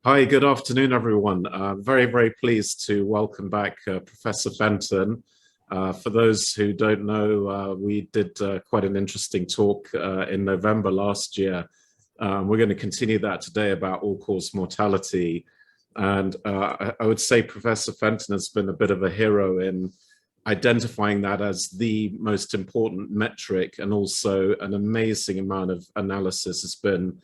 Hi, good afternoon, everyone. Very pleased to welcome back Professor Fenton. For those who don't know, we did quite an interesting talk in November last year. We're going to continue that today about all-cause mortality. And I would say Professor Fenton has been a bit of a hero in identifying that as the most important metric, and also an amazing amount of analysis has been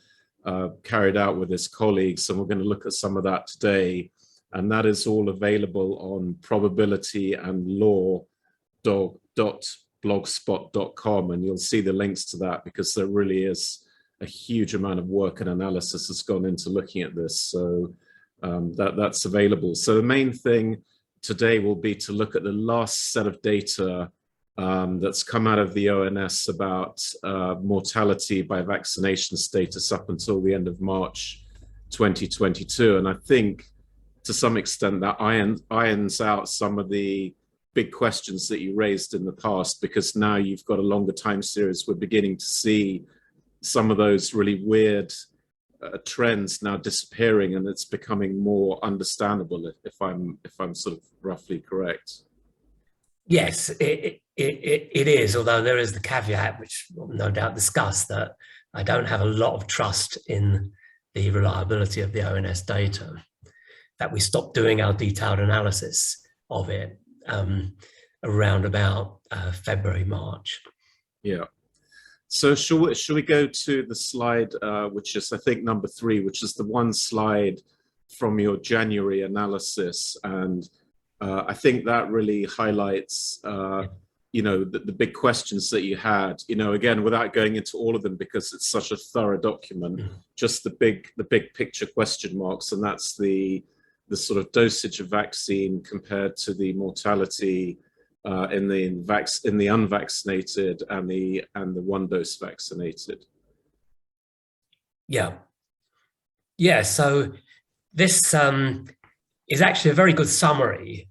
carried out with his colleagues, and we're going to look at some of that today. And that is all available on probabilityandlaw.blogspot.com, and you'll see the links to that because there really is a huge amount of work and analysis that's gone into looking at this. So that's available. So the main thing today will be to look at the last set of data that's come out of the ONS about mortality by vaccination status up until the end of March 2022. And I think to some extent that irons out some of the big questions that you raised in the past, because now you've got a longer time series. We're beginning to see some of those really weird trends now disappearing, and it's becoming more understandable, if I'm sort of roughly correct. Yes, it is, although there is the caveat, which we'll no doubt discuss, that I don't have a lot of trust in the reliability of the ONS data, that we stopped doing our detailed analysis of it around about February, March. Yeah. So shall we go to the slide, which is, I think, number 3, which is the one slide from your January analysis. And I think that really highlights, the big questions that you had, again, without going into all of them, because it's such a thorough document, just the big picture question marks. And that's the sort of dosage of vaccine compared to the mortality in the unvaccinated and the one dose vaccinated. Yeah. So this is actually a very good summary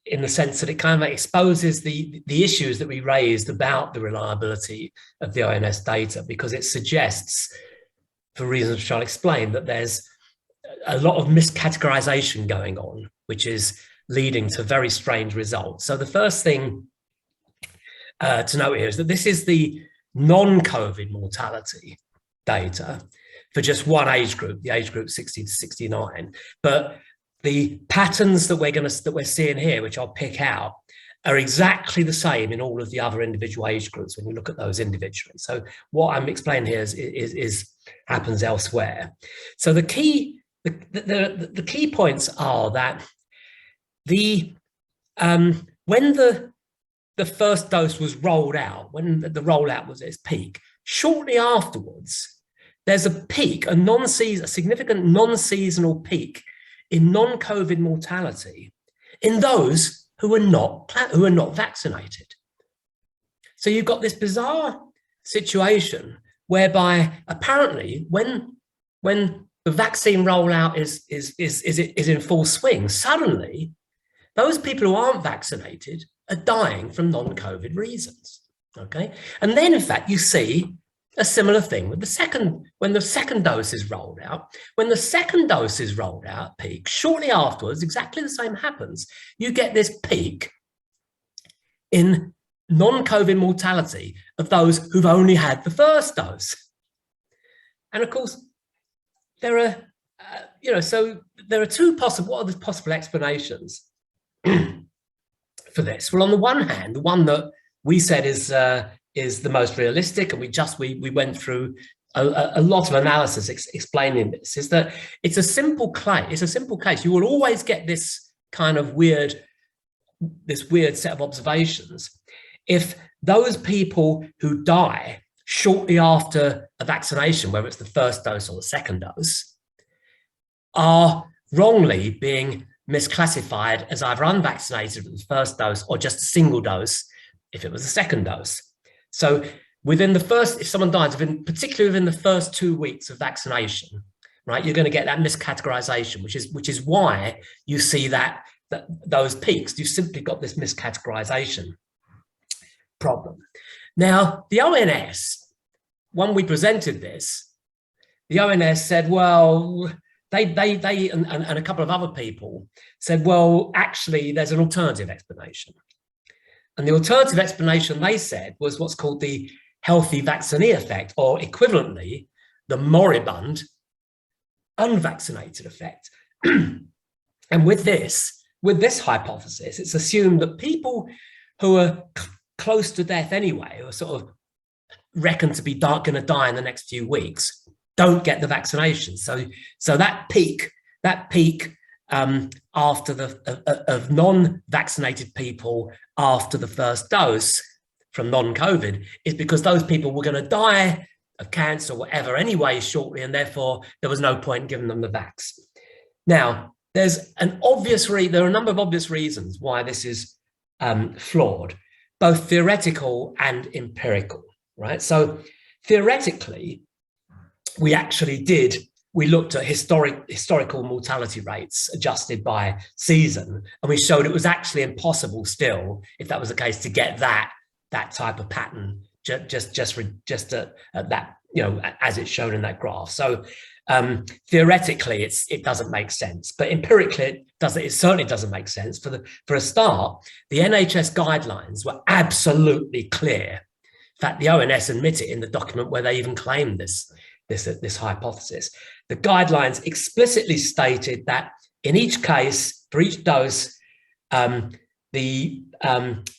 in the sense that it kind of exposes the issues that we raised about the reliability of the ONS data, because it suggests, for reasons which I'll explain, that there's a lot of miscategorization going on, which is leading to very strange results. So the first thing to note here is that this is the non-COVID mortality data for just one age group, the age group 60 to 69. But the patterns that we're seeing here, which I'll pick out, are exactly the same in all of the other individual age groups when you look at those individually. So what I'm explaining here is happens elsewhere. So the key points are that when the first dose was rolled out, when the rollout was at its peak, shortly afterwards, there's a peak, a significant non-seasonal peak in non-COVID mortality in those who are not vaccinated. So you've got this bizarre situation whereby apparently when the vaccine rollout is in full swing, suddenly those people who aren't vaccinated are dying from non-COVID reasons. Okay, and then in fact you see a similar thing with when the second dose is rolled out. When the second dose is rolled out, peak, shortly afterwards, exactly the same happens. You get this peak in non-COVID mortality of those who've only had the first dose. And of course, there are, so there are what are the possible explanations for this? Well, on the one hand, the one that we said is the most realistic, and we went through a lot of analysis explaining this, is that it's a simple case. You will always get this kind of weird set of observations if those people who die shortly after a vaccination, whether it's the first dose or the second dose, are wrongly being misclassified as either unvaccinated with the first dose or just a single dose if it was the second dose. So if someone dies, particularly within the first 2 weeks of vaccination, right, you're going to get that miscategorization, which is why you see that those peaks. You've simply got this miscategorization problem. Now, the ONS, when we presented this, the ONS said, well, they and a couple of other people said, well, actually, there's an alternative explanation. And the alternative explanation, they said, was what's called the healthy vaccinee effect, or equivalently, the moribund unvaccinated effect. And with this hypothesis, it's assumed that people who are close to death anyway, who are sort of reckoned to be going to die in the next few weeks, don't get the vaccination. So that peak after of non-vaccinated people after the first dose from non-COVID is because those people were going to die of cancer or whatever anyway shortly, and therefore there was no point in giving them the vax. Now, there are a number of obvious reasons why this is flawed, both theoretical and empirical, right? So theoretically, we looked at historical mortality rates adjusted by season, and we showed it was actually impossible still, if that was the case, to get that type of pattern just at that, as it's shown in that graph. So theoretically, it doesn't make sense, but empirically, it certainly doesn't make sense. For a start, the NHS guidelines were absolutely clear. In fact, the ONS admit it in the document where they even claimed this hypothesis. The guidelines explicitly stated that in each case, for each dose, there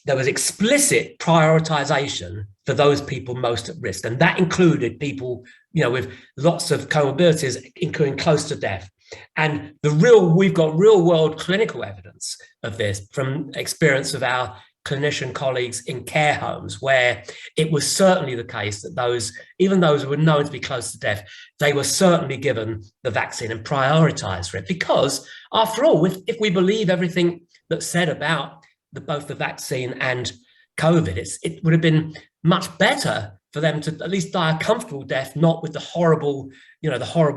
was explicit prioritization for those people most at risk, and that included people, with lots of comorbidities, including close to death. And we've got real world clinical evidence of this from experience of our clinician colleagues in care homes, where it was certainly the case that even those who were known to be close to death, they were certainly given the vaccine and prioritized for it. Because after all, if we believe everything that's said about both the vaccine and COVID, it would have been much better for them to at least die a comfortable death, not with the horrible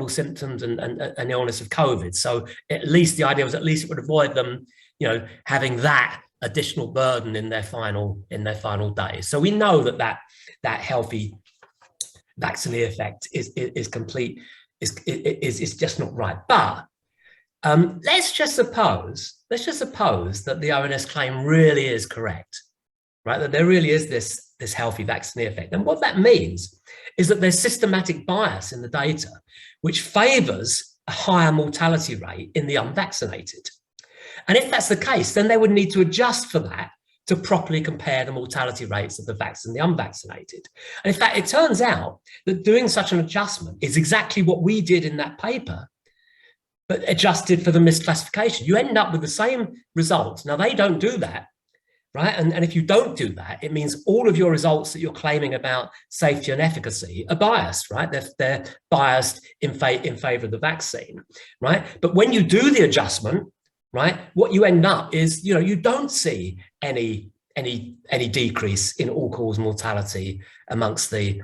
symptoms and illness of COVID. So at least the idea was it would avoid them, having that additional burden in their final days. So we know that healthy vaccinee effect is just not right. But let's just suppose that the ONS claim really is correct, right? That there really is this healthy vaccinee effect. And what that means is that there's systematic bias in the data, which favors a higher mortality rate in the unvaccinated. And if that's the case, then they would need to adjust for that to properly compare the mortality rates of the vaccinated and the unvaccinated. And in fact, it turns out that doing such an adjustment is exactly what we did in that paper, but adjusted for the misclassification. You end up with the same results. Now, they don't do that, right? And if you don't do that, it means all of your results that you're claiming about safety and efficacy are biased, right? They're biased in favor of the vaccine, right? But when you do the adjustment, right, what you end up is, you don't see any decrease in all-cause mortality amongst the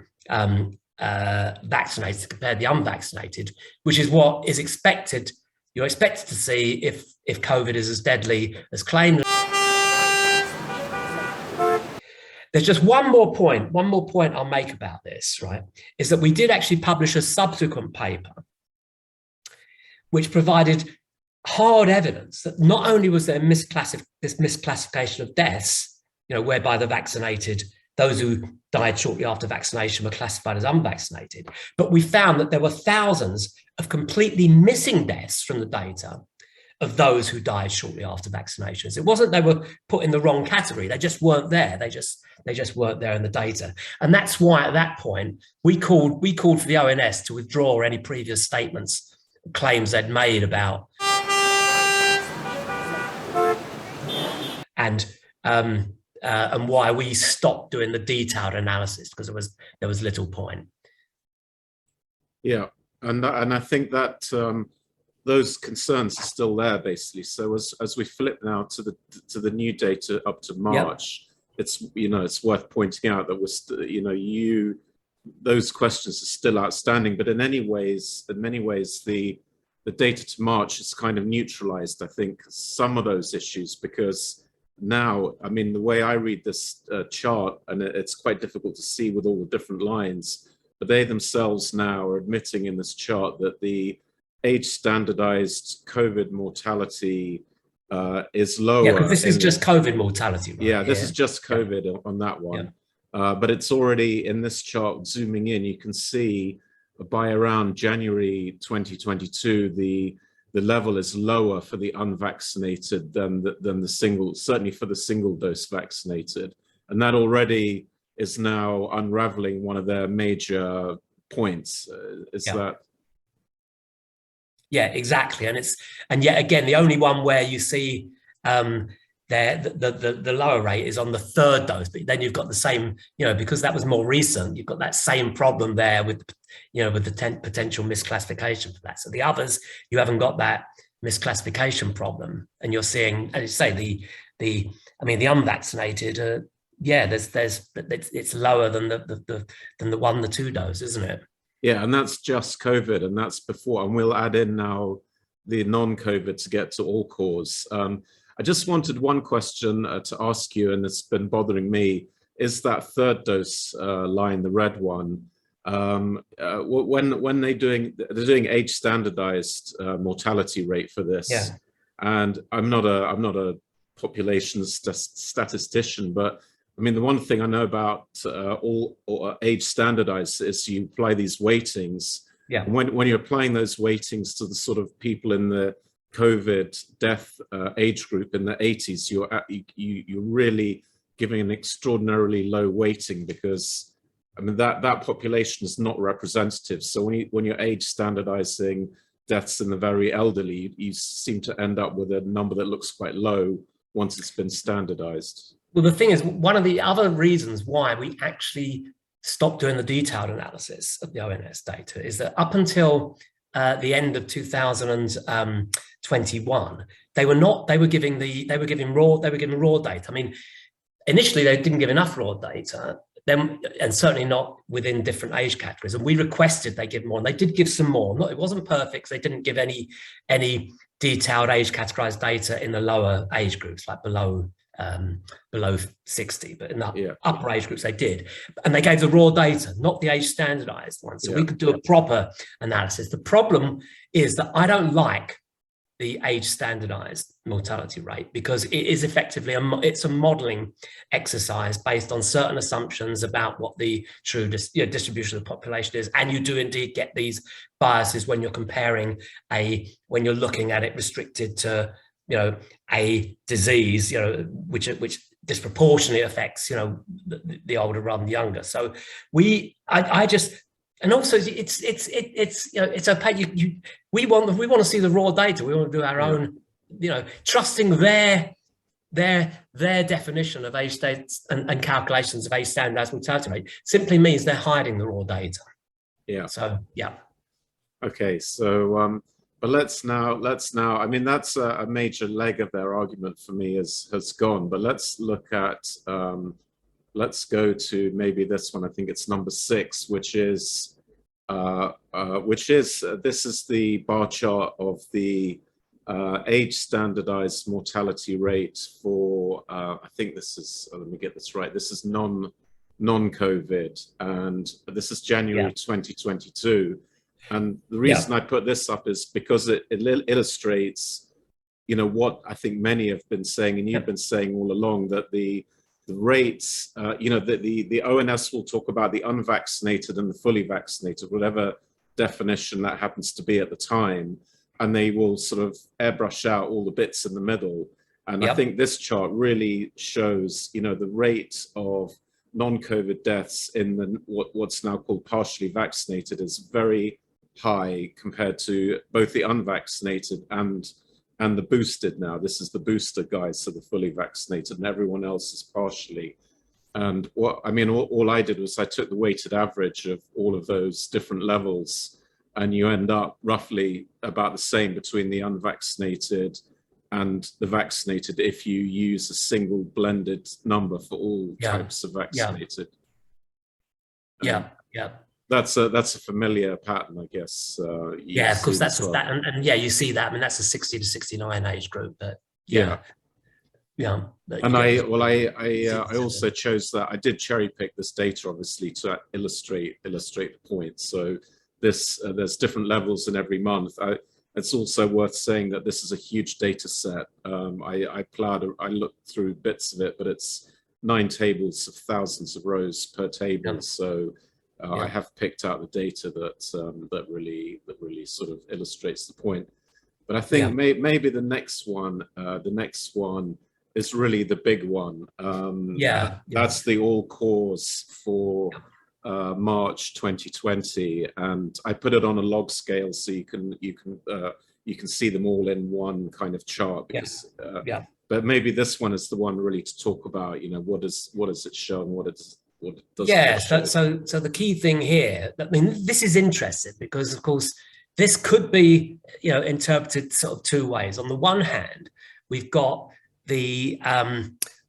vaccinated compared to the unvaccinated, which is what is expected. You're expected to see if COVID is as deadly as claimed. There's just one more point I'll make about this, right, is that we did actually publish a subsequent paper which provided hard evidence that not only was there this misclassification of deaths, whereby the vaccinated, those who died shortly after vaccination, were classified as unvaccinated, but we found that there were thousands of completely missing deaths from the data of those who died shortly after vaccinations. It wasn't they were put in the wrong category; they just weren't there. They just weren't there in the data, and that's why at that point we called for the ONS to withdraw any previous statements, claims they'd made about. And why we stopped doing the detailed analysis, because there was little point. Yeah, and I think that those concerns are still there, basically. So as we flip now to the new data up to March, yep, it's worth pointing out that those questions are still outstanding, but in many ways the data to March has kind of neutralized, I think, some of those issues, because now, I mean, the way I read this chart, and it's quite difficult to see with all the different lines, but they themselves now are admitting in this chart that the age standardized COVID mortality is lower. Yeah, because this is just COVID mortality, right? Yeah, this is just COVID on that one. But it's already in this chart, zooming in, you can see by around January 2022, the level is lower for the unvaccinated than the single, certainly for the single dose vaccinated. And that already is now unraveling one of their major points. Is that? Yeah, exactly. And yet again, the only one where you see the lower rate is on the third dose, but then you've got the same, because that was more recent, you've got that same problem there with the potential misclassification for that. So the others, you haven't got that misclassification problem, and you're seeing, as you say, the unvaccinated, it's lower than the 1, the 2 dose, isn't it? Yeah, and that's just COVID, and that's before, and we'll add in now the non-COVID to get to all cause. I just wanted one question to ask you, and it's been bothering me, is that third dose line, the red one, when they're doing age standardized mortality rate for this, and I'm not a population statistician, but I mean, the one thing I know about all age standardized is you apply these weightings. Yeah. And when you're applying those weightings to the sort of people in the COVID death age group in the 80s, you're really giving an extraordinarily low weighting, because I mean that population is not representative. So when you're age standardizing deaths in the very elderly, you seem to end up with a number that looks quite low once it's been standardized. Well, the thing is, one of the other reasons why we actually stopped doing the detailed analysis of the ONS data is that up until the end of 2021, they were giving raw data. I mean, initially they didn't give enough raw data, and certainly not within different age categories. And we requested they give more, and they did give some more. It wasn't perfect. They didn't give any detailed age categorized data in the lower age groups, like below 60, but in the upper age groups they did, and they gave the raw data, not the age standardized one, so we could do a proper analysis. The problem is that I don't like the age standardized mortality rate, because it is effectively it's a modeling exercise based on certain assumptions about what the true distribution of the population is, and you do indeed get these biases when you're comparing when you're looking at it restricted to a disease, which disproportionately affects, the older rather than younger. So I just, and also it's okay. We want to see the raw data. We want to do our own, trusting their definition of age states and calculations of age standardized mortality rate simply means they're hiding the raw data. Yeah. So Okay. So but let's now, I mean, that's a major leg of their argument for me has gone, but let's look at, let's go to maybe this one. I think it's number 6, which is this is the bar chart of the age standardized mortality rate for, I think this is, let me get this right. This is non-COVID, and this is January 2022. And the reason I put this up is because it illustrates, what I think many have been saying, and you've been saying all along, that the rates, the ONS will talk about the unvaccinated and the fully vaccinated, whatever definition that happens to be at the time, and they will sort of airbrush out all the bits in the middle. And I think this chart really shows, the rate of non-COVID deaths in what's now called partially vaccinated is very high compared to both the unvaccinated and the boosted. Now this is the booster guys, so the fully vaccinated, and everyone else is partially. And all I did was I took the weighted average of all of those different levels, and you end up roughly about the same between the unvaccinated and the vaccinated if you use a single blended number for all types of vaccinated. That's a familiar pattern, I guess. Of course, that's that, and you see that. I mean, that's a 60 to 69 age group, but And I also chose that. I did cherry pick this data, obviously, to illustrate the point. So there's different levels in every month. it's also worth saying that this is a huge data set. I looked through bits of it, but it's 9 tables of thousands of rows per table. So I have picked out the data that really sort of illustrates the point. But I think maybe the next one is really the big one. That's the all cause for March 2020, and I put it on a log scale so you can see them all in one kind of chart. Because, but maybe this one is the one really to talk about. You know, what does it show and what it does. Yeah. So the key thing here, I mean, this is interesting because, of course, this could be, you know, interpreted sort of 2 ways. On the one hand, we've got the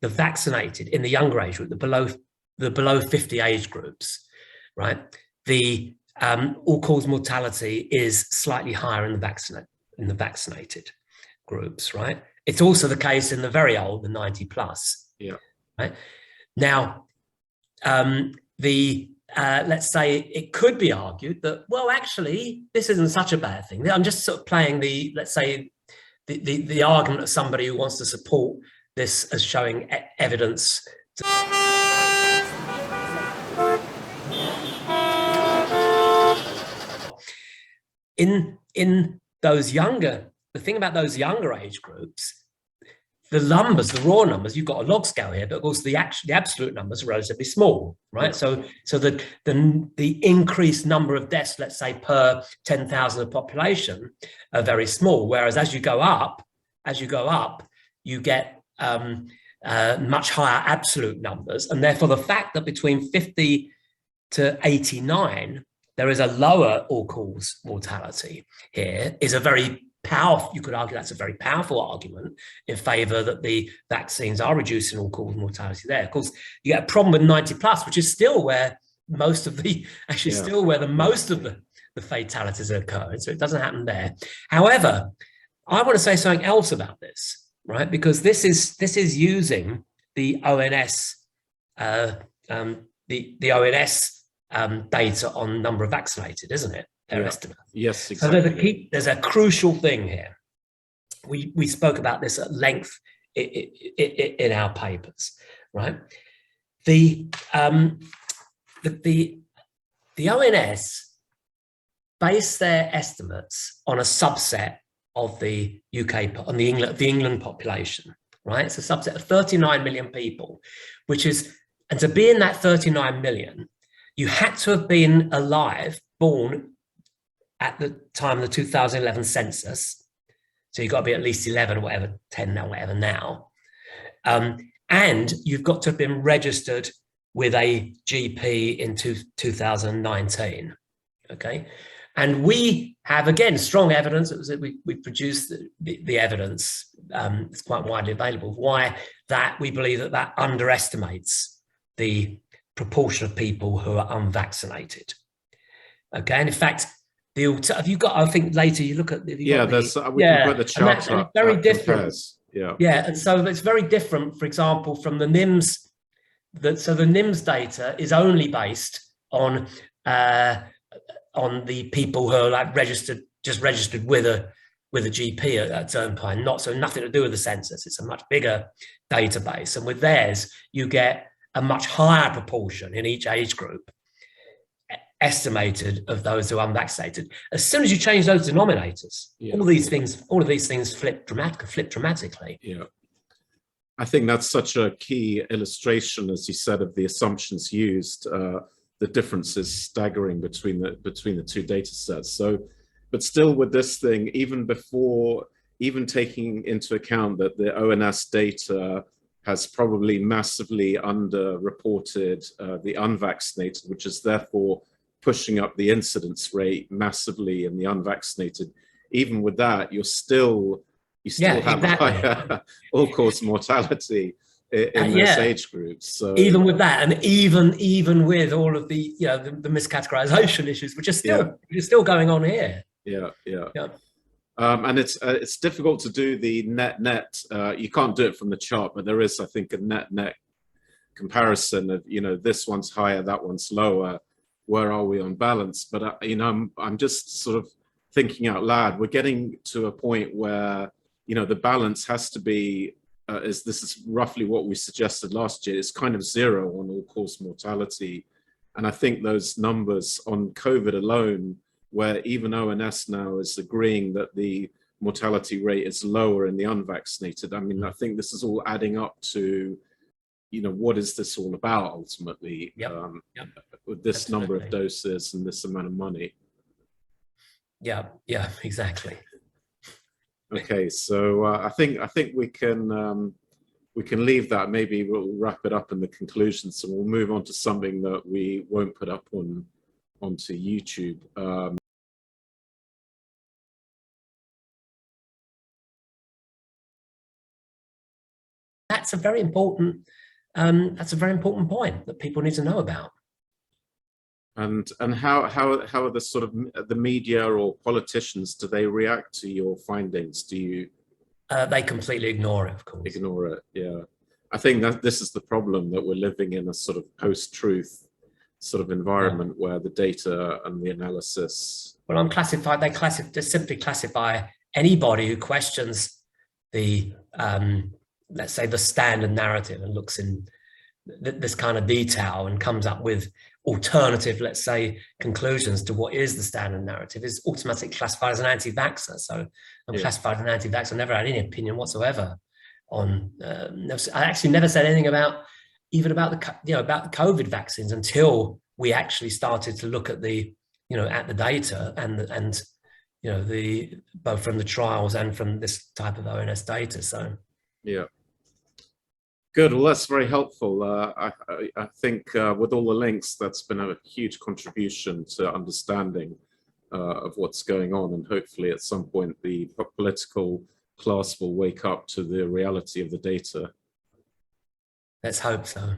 vaccinated in the younger age group, the below 50 age groups, right? The all-cause mortality is slightly higher in the vaccinated groups, right? It's also the case in the very old, the 90 plus. Yeah. Right. Now, let's say it could be argued that, well, actually, this isn't such a bad thing. I'm just sort of playing let's say, the argument of somebody who wants to support this as showing evidence. In those younger, the thing about those younger age groups, the numbers, the raw numbers, you've got a log scale here, but of course the absolute numbers are relatively small, right? So the increased number of deaths, let's say per 10,000 of population, are very small. Whereas as you go up, you get much higher absolute numbers, and therefore the fact that between 50 to 89 there is a lower all-cause mortality here is a very powerful, you could argue that's a very powerful argument in favor that the vaccines are reducing all-cause mortality there. Of course, you get a problem with 90 plus, which is still where most of the, most of the fatalities are occurring. So it doesn't happen there. However, I want to say something else about this, right? Because this is using the ONS, the ONS data on number of vaccinated, isn't it? Their estimate. Yes, exactly. So there's a crucial thing here. We spoke about this at length in our papers, right? The ONS base their estimates on a subset of the UK, on the England population, right? It's a subset of 39 million people, which is, and to be in that 39 million, you had to have been alive, born at the time of the 2011 census. So you've got to be at least 11 or whatever, 10 now, whatever now. And you've got to have been registered with a GP in 2019, okay? And we have, again, strong evidence. We produced the evidence. It's quite widely available. Why that we believe that underestimates the proportion of people who are unvaccinated. Okay, and in fact, have you got? I think later you look at. We can put the chart up. Very different. Yeah, and so it's very different. For example, from the NIMS. So the NIMS data is only based on the people who are like registered with a GP at Turnpine, nothing to do with the census. It's a much bigger database, and with theirs you get a much higher proportion in each age group estimated of those who are unvaccinated. As soon as you change those denominators, all of these things flip dramatically. Yeah. I think that's such a key illustration, as you said, of the assumptions used. The difference is staggering between the two data sets. So, but still with this thing, even taking into account that the ONS data has probably massively underreported the unvaccinated, which is therefore pushing up the incidence rate massively in the unvaccinated. Even with that, you still have a higher all-cause mortality in those age groups. So even with that, and even with all of the the miscategorization issues, which are still going on here. Yeah. And it's difficult to do the net. You can't do it from the chart, but there is, I think, a net comparison of this one's higher, that one's lower. Where are we on balance? But I'm just sort of thinking out loud, we're getting to a point where, you know, the balance has to be, this is roughly what we suggested last year, it's kind of zero on all-cause mortality. And I think those numbers on COVID alone, where even ONS now is agreeing that the mortality rate is lower in the unvaccinated, I mean, I think this is all adding up to, you know, what is this all about ultimately? With this number of doses and this amount of money. Yeah, exactly. Okay, so I think we can leave that. Maybe we'll wrap it up in the conclusions, so we'll move on to something that we won't put up onto YouTube. That's a very important point that people need to know about. And how are the sort of the media or politicians, do they react to your findings? Do you? They completely ignore it, of course. Ignore it, yeah. I think that this is the problem, that we're living in a sort of post-truth sort of environment where the data and the analysis. Well, they simply classify anybody who questions the, let's say, the standard narrative and looks in this kind of detail and comes up with alternative, let's say, conclusions to what is the standard narrative, is automatically classified as an anti-vaxxer. So I'm classified as an anti-vaxxer. I never had any opinion whatsoever on. I actually never said anything about the COVID vaccines until we actually started to look at the data and both from the trials and from this type of ONS data. So yeah. Good. Well, that's very helpful. I think with all the links, that's been a huge contribution to understanding of what's going on. And hopefully at some point, the political class will wake up to the reality of the data. Let's hope so.